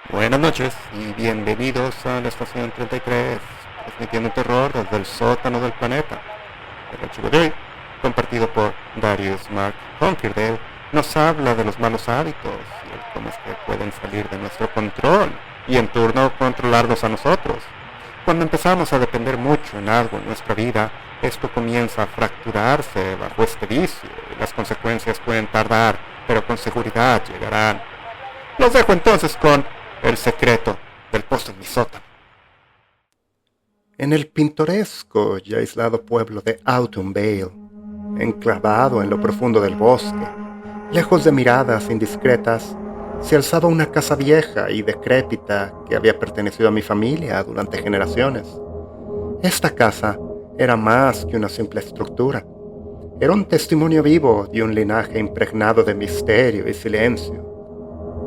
Buenas noches y bienvenidos a la estación 33, transmitiendo terror desde el sótano del planeta. El archivo de hoy, compartido por Darius Mark Conkirdale, nos habla de los malos hábitos y el cómo es que pueden salir de nuestro control y en turno controlarnos a nosotros. Cuando empezamos a depender mucho en algo en nuestra vida, esto comienza a fracturarse bajo este vicio y las consecuencias pueden tardar, pero con seguridad llegarán. Los dejo entonces con El secreto del pozo en mi sótano. En el pintoresco y aislado pueblo de Autumn Vale, enclavado en lo profundo del bosque, lejos de miradas indiscretas, se alzaba una casa vieja y decrépita que había pertenecido a mi familia durante generaciones. Esta casa era más que una simple estructura. Era un testimonio vivo de un linaje impregnado de misterio y silencio.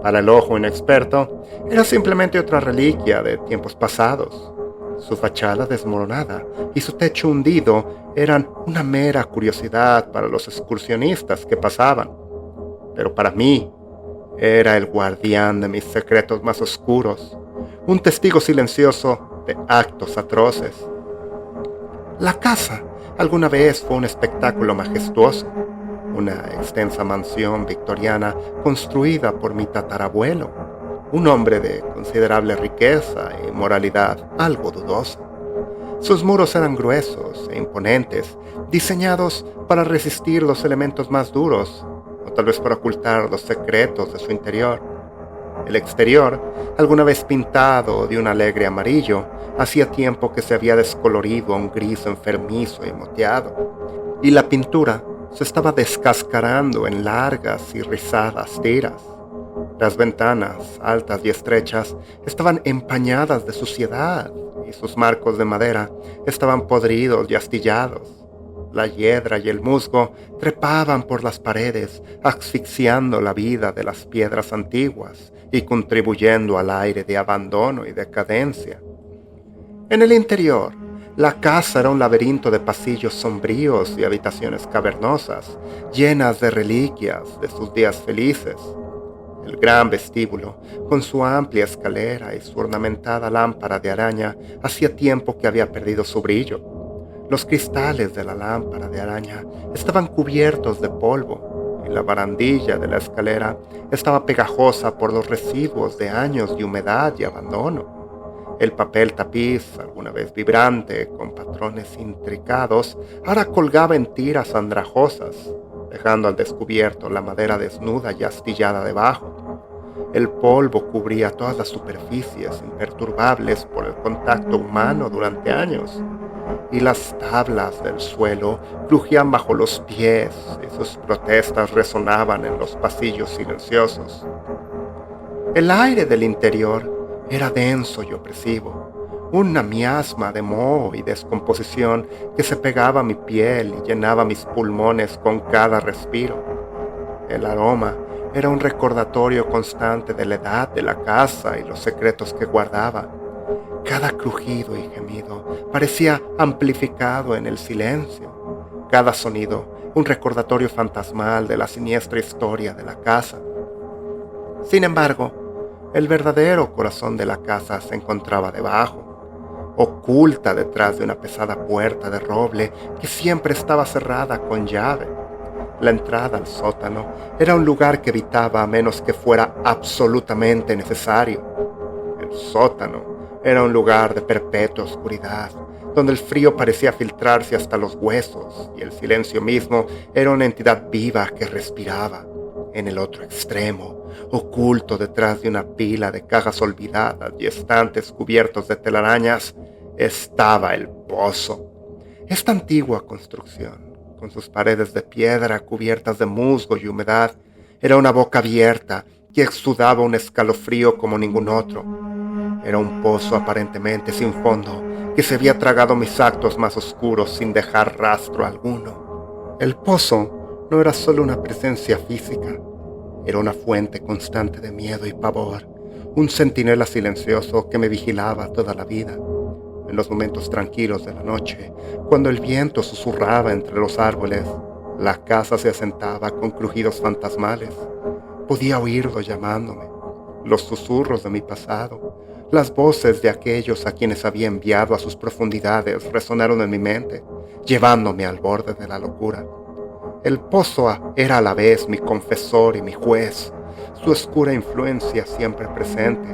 Para el ojo inexperto, era simplemente otra reliquia de tiempos pasados. Su fachada desmoronada y su techo hundido eran una mera curiosidad para los excursionistas que pasaban. Pero para mí, era el guardián de mis secretos más oscuros, un testigo silencioso de actos atroces. La casa alguna vez fue un espectáculo majestuoso, una extensa mansión victoriana construida por mi tatarabuelo, un hombre de considerable riqueza y moralidad algo dudosa. Sus muros eran gruesos e imponentes, diseñados para resistir los elementos más duros, o tal vez para ocultar los secretos de su interior. El exterior, alguna vez pintado de un alegre amarillo, hacía tiempo que se había descolorido a un gris enfermizo y moteado, y la pintura se estaba descascarando en largas y rizadas tiras. Las ventanas, altas y estrechas, estaban empañadas de suciedad y sus marcos de madera estaban podridos y astillados. La hiedra y el musgo trepaban por las paredes, asfixiando la vida de las piedras antiguas y contribuyendo al aire de abandono y decadencia. En el interior, la casa era un laberinto de pasillos sombríos y habitaciones cavernosas, llenas de reliquias de sus días felices. El gran vestíbulo, con su amplia escalera y su ornamentada lámpara de araña, hacía tiempo que había perdido su brillo. Los cristales de la lámpara de araña estaban cubiertos de polvo, y la barandilla de la escalera estaba pegajosa por los residuos de años de humedad y abandono. El papel tapiz, alguna vez vibrante, con patrones intricados, ahora colgaba en tiras andrajosas, dejando al descubierto la madera desnuda y astillada debajo. El polvo cubría todas las superficies imperturbables por el contacto humano durante años, y las tablas del suelo crujían bajo los pies y sus protestas resonaban en los pasillos silenciosos. El aire del interior era denso y opresivo, una miasma de moho y descomposición que se pegaba a mi piel y llenaba mis pulmones con cada respiro. El aroma era un recordatorio constante de la edad de la casa y los secretos que guardaba. Cada crujido y gemido parecía amplificado en el silencio. Cada sonido, un recordatorio fantasmal de la siniestra historia de la casa. Sin embargo, el verdadero corazón de la casa se encontraba debajo, oculta detrás de una pesada puerta de roble que siempre estaba cerrada con llave. La entrada al sótano era un lugar que evitaba a menos que fuera absolutamente necesario. El sótano era un lugar de perpetua oscuridad, donde el frío parecía filtrarse hasta los huesos y el silencio mismo era una entidad viva que respiraba. En el otro extremo, oculto detrás de una pila de cajas olvidadas y estantes cubiertos de telarañas, estaba el pozo. Esta antigua construcción, con sus paredes de piedra cubiertas de musgo y humedad, era una boca abierta que exudaba un escalofrío como ningún otro. Era un pozo aparentemente sin fondo que se había tragado mis actos más oscuros sin dejar rastro alguno. El pozo no era solo una presencia física, era una fuente constante de miedo y pavor, un centinela silencioso que me vigilaba toda la vida. En los momentos tranquilos de la noche, cuando el viento susurraba entre los árboles, la casa se asentaba con crujidos fantasmales. Podía oírlo llamándome. los susurros de mi pasado, las voces de aquellos a quienes había enviado a sus profundidades resonaron en mi mente, llevándome al borde de la locura. El pozo era a la vez mi confesor y mi juez, su oscura influencia siempre presente,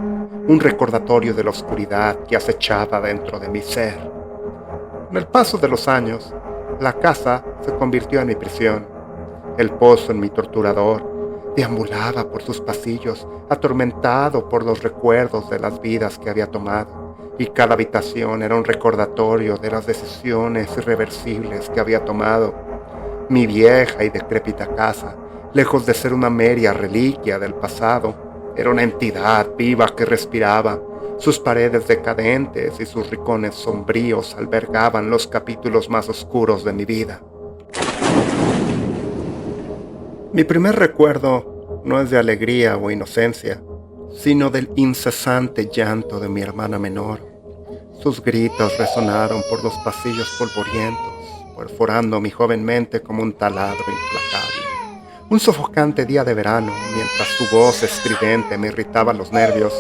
un recordatorio de la oscuridad que acechaba dentro de mi ser. Con el paso de los años, la casa se convirtió en mi prisión, el pozo en mi torturador. Deambulaba por sus pasillos, atormentado por los recuerdos de las vidas que había tomado, y cada habitación era un recordatorio de las decisiones irreversibles que había tomado. Mi vieja y decrépita casa, lejos de ser una mera reliquia del pasado, era una entidad viva que respiraba. Sus paredes decadentes y sus rincones sombríos albergaban los capítulos más oscuros de mi vida. Mi primer recuerdo no es de alegría o inocencia, sino del incesante llanto de mi hermana menor. Sus gritos resonaron por los pasillos polvorientos, perforando mi joven mente como un taladro implacable. Un sofocante día de verano, mientras su voz estridente me irritaba los nervios,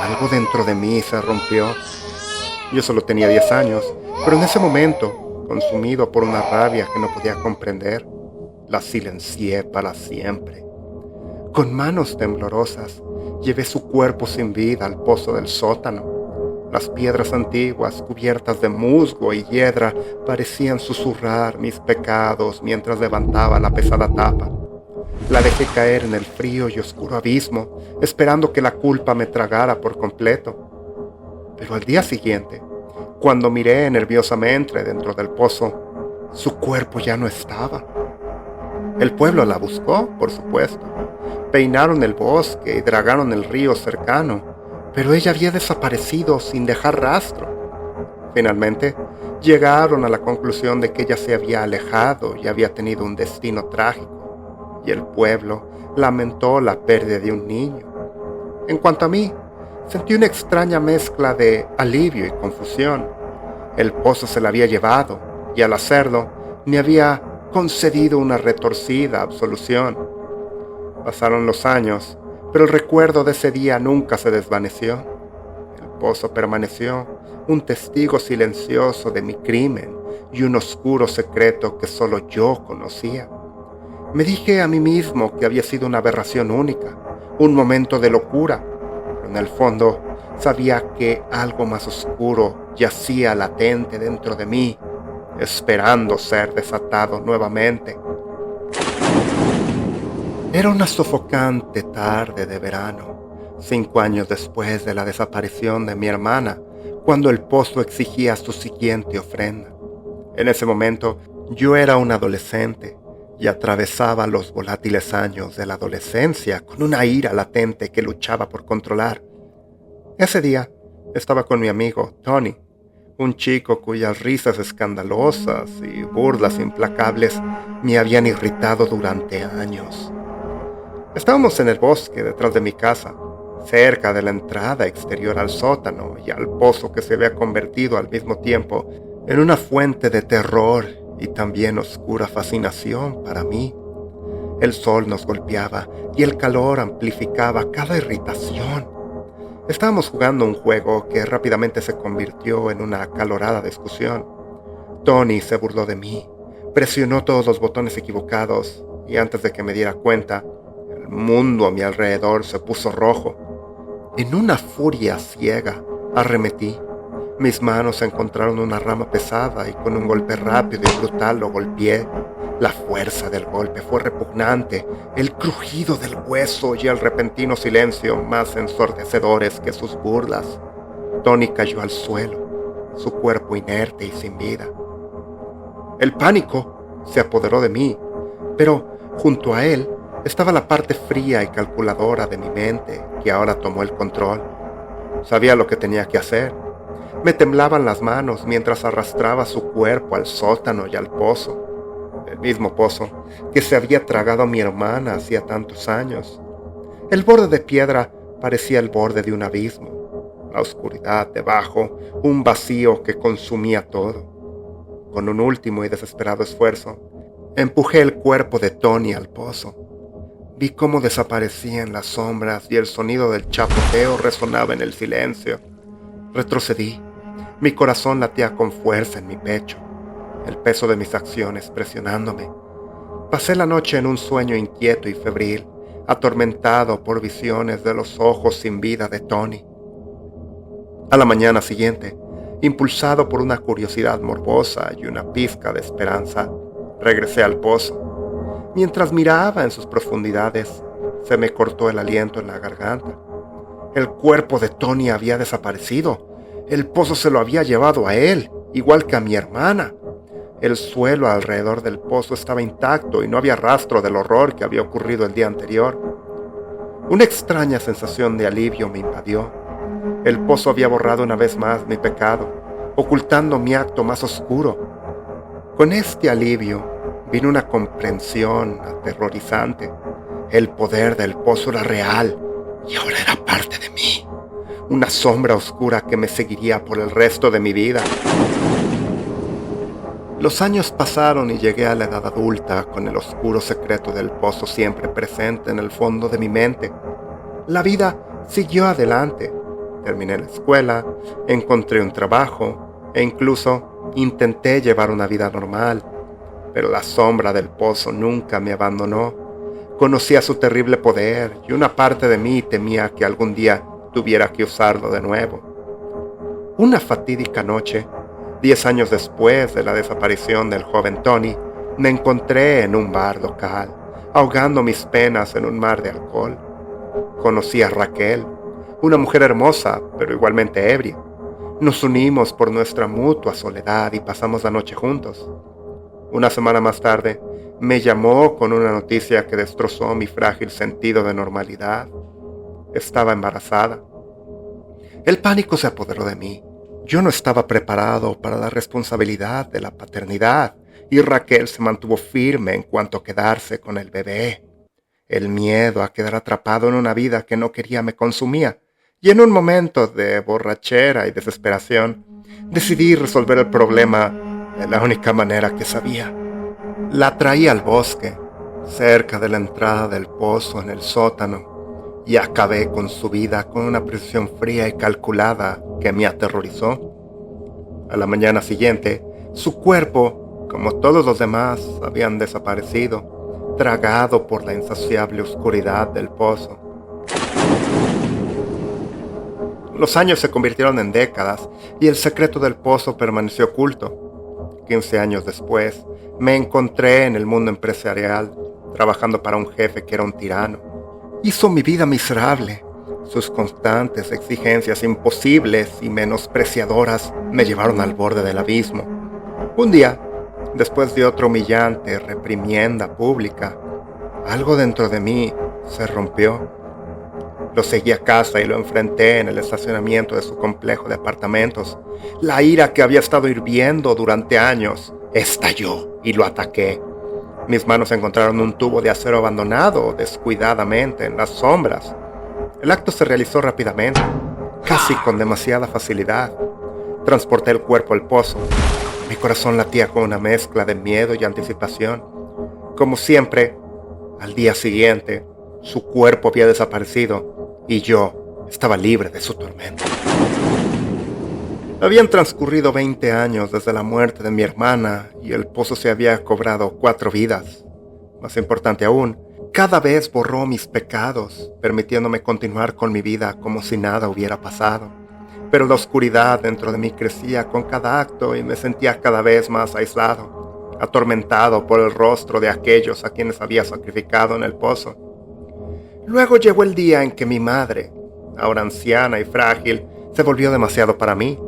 algo dentro de mí se rompió. Yo solo tenía 10 años, pero en ese momento, consumido por una rabia que no podía comprender, la silencié para siempre. Con manos temblorosas, llevé su cuerpo sin vida al pozo del sótano. Las piedras antiguas, cubiertas de musgo y hiedra, parecían susurrar mis pecados mientras levantaba la pesada tapa. La dejé caer en el frío y oscuro abismo, esperando que la culpa me tragara por completo. Pero al día siguiente, cuando miré nerviosamente dentro del pozo, su cuerpo ya no estaba. El pueblo la buscó, por supuesto. Peinaron el bosque y dragaron el río cercano, pero ella había desaparecido sin dejar rastro. Finalmente, llegaron a la conclusión de que ella se había alejado y había tenido un destino trágico, y el pueblo lamentó la pérdida de un niño. En cuanto a mí, sentí una extraña mezcla de alivio y confusión. El pozo se la había llevado, y al hacerlo, me había concedido una retorcida absolución. Pasaron los años, pero el recuerdo de ese día nunca se desvaneció. El pozo permaneció, un testigo silencioso de mi crimen y un oscuro secreto que solo yo conocía. Me dije a mí mismo que había sido una aberración única, un momento de locura, pero en el fondo sabía que algo más oscuro yacía latente dentro de mí, esperando ser desatado nuevamente. Era una sofocante tarde de verano, 5 años después de la desaparición de mi hermana, cuando el pozo exigía su siguiente ofrenda. En ese momento, yo era un adolescente y atravesaba los volátiles años de la adolescencia con una ira latente que luchaba por controlar. Ese día, estaba con mi amigo, Tony, un chico cuyas risas escandalosas y burlas implacables me habían irritado durante años. Estábamos en el bosque detrás de mi casa, cerca de la entrada exterior al sótano y al pozo que se había convertido al mismo tiempo en una fuente de terror y también oscura fascinación para mí. El sol nos golpeaba y el calor amplificaba cada irritación. Estábamos jugando un juego que rápidamente se convirtió en una acalorada discusión. Tony se burló de mí, presionó todos los botones equivocados y antes de que me diera cuenta, el mundo a mi alrededor se puso rojo. En una furia ciega, arremetí. Mis manos encontraron una rama pesada y con un golpe rápido y brutal lo golpeé. La fuerza del golpe fue repugnante, el crujido del hueso y el repentino silencio más ensordecedores que sus burlas. Tony cayó al suelo, su cuerpo inerte y sin vida. El pánico se apoderó de mí, pero junto a él estaba la parte fría y calculadora de mi mente que ahora tomó el control. Sabía lo que tenía que hacer. Me temblaban las manos mientras arrastraba su cuerpo al sótano y al pozo. El mismo pozo que se había tragado a mi hermana hacía tantos años. El borde de piedra parecía el borde de un abismo. La oscuridad debajo, un vacío que consumía todo. Con un último y desesperado esfuerzo, empujé el cuerpo de Tony al pozo. Vi cómo desaparecían las sombras y el sonido del chapoteo resonaba en el silencio. Retrocedí. Mi corazón latía con fuerza en mi pecho, el peso de mis acciones presionándome. Pasé la noche en un sueño inquieto y febril, atormentado por visiones de los ojos sin vida de Tony. A la mañana siguiente, impulsado por una curiosidad morbosa y una pizca de esperanza, regresé al pozo. Mientras miraba en sus profundidades, se me cortó el aliento en la garganta. El cuerpo de Tony había desaparecido. El pozo se lo había llevado a él, igual que a mi hermana. El suelo alrededor del pozo estaba intacto y no había rastro del horror que había ocurrido el día anterior. Una extraña sensación de alivio me invadió. El pozo había borrado una vez más mi pecado, ocultando mi acto más oscuro. Con este alivio vino una comprensión aterrorizante. El poder del pozo era real y ahora era parte de mí. Una sombra oscura que me seguiría por el resto de mi vida. Los años pasaron y llegué a la edad adulta con el oscuro secreto del pozo siempre presente en el fondo de mi mente. La vida siguió adelante. Terminé la escuela, encontré un trabajo e incluso intenté llevar una vida normal. Pero la sombra del pozo nunca me abandonó. Conocía su terrible poder y una parte de mí temía que algún día tuviera que usarlo de nuevo. Una fatídica noche, 10 años después de la desaparición del joven Tony, me encontré en un bar local, ahogando mis penas en un mar de alcohol. Conocí a Raquel, una mujer hermosa, pero igualmente ebria. Nos unimos por nuestra mutua soledad y pasamos la noche juntos. Una semana más tarde, me llamó con una noticia que destrozó mi frágil sentido de normalidad. Estaba embarazada. El pánico se apoderó de mí. Yo no estaba preparado para la responsabilidad de la paternidad y Raquel se mantuvo firme en cuanto a quedarse con el bebé. El miedo a quedar atrapado en una vida que no quería me consumía y en un momento de borrachera y desesperación decidí resolver el problema de la única manera que sabía. La traí al bosque, cerca de la entrada del pozo en el sótano, y acabé con su vida con una precisión fría y calculada que me aterrorizó. A la mañana siguiente, su cuerpo, como todos los demás, habían desaparecido, tragado por la insaciable oscuridad del pozo. Los años se convirtieron en décadas y el secreto del pozo permaneció oculto. 15 años después, me encontré en el mundo empresarial, trabajando para un jefe que era un tirano. Hizo mi vida miserable. Sus constantes exigencias imposibles y menospreciadoras me llevaron al borde del abismo. Un día, después de otra humillante reprimienda pública, algo dentro de mí se rompió. Lo seguí a casa y lo enfrenté en el estacionamiento de su complejo de apartamentos. La ira que había estado hirviendo durante años estalló y lo ataqué. Mis manos encontraron un tubo de acero abandonado descuidadamente en las sombras. El acto se realizó rápidamente, casi con demasiada facilidad. Transporté el cuerpo al pozo. Mi corazón latía con una mezcla de miedo y anticipación. Como siempre, al día siguiente, su cuerpo había desaparecido y yo estaba libre de su tormento. Habían transcurrido 20 años desde la muerte de mi hermana y el pozo se había cobrado 4 vidas. Más importante aún, cada vez borró mis pecados, permitiéndome continuar con mi vida como si nada hubiera pasado. Pero la oscuridad dentro de mí crecía con cada acto y me sentía cada vez más aislado, atormentado por el rostro de aquellos a quienes había sacrificado en el pozo. Luego llegó el día en que mi madre, ahora anciana y frágil, se volvió demasiado para mí.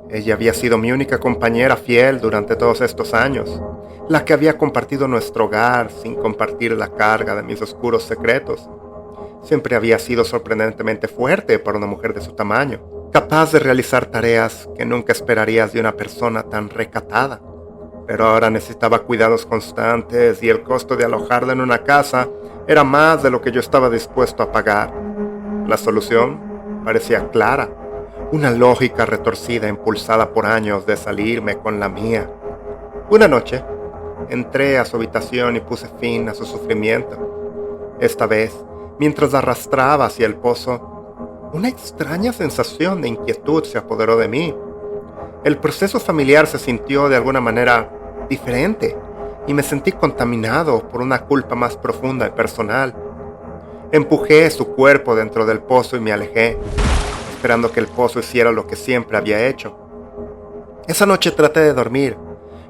Ella había sido mi única compañera fiel durante todos estos años, la que había compartido nuestro hogar sin compartir la carga de mis oscuros secretos. Siempre había sido sorprendentemente fuerte para una mujer de su tamaño, capaz de realizar tareas que nunca esperarías de una persona tan recatada. Pero ahora necesitaba cuidados constantes y el costo de alojarla en una casa era más de lo que yo estaba dispuesto a pagar. La solución parecía clara. Una lógica retorcida impulsada por años de salirme con la mía. Una noche, entré a su habitación y puse fin a su sufrimiento. Esta vez, mientras arrastraba hacia el pozo, una extraña sensación de inquietud se apoderó de mí. El proceso familiar se sintió de alguna manera diferente y me sentí contaminado por una culpa más profunda y personal. Empujé su cuerpo dentro del pozo y me alejé, esperando que el pozo hiciera lo que siempre había hecho. Esa noche traté de dormir,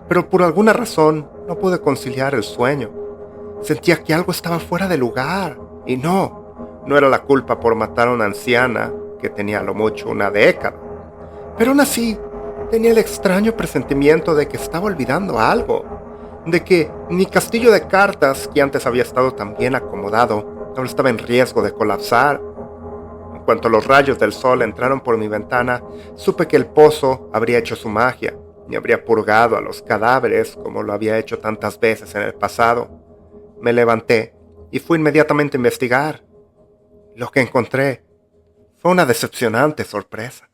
pero por alguna razón no pude conciliar el sueño. Sentía que algo estaba fuera de lugar, y no era la culpa por matar a una anciana que tenía a lo mucho una década. Pero aún así, tenía el extraño presentimiento de que estaba olvidando algo, de que mi castillo de cartas, que antes había estado tan bien acomodado, ahora estaba en riesgo de colapsar. En cuanto los rayos del sol entraron por mi ventana, supe que el pozo habría hecho su magia y habría purgado a los cadáveres como lo había hecho tantas veces en el pasado. Me levanté y fui inmediatamente a investigar. Lo que encontré fue una decepcionante sorpresa.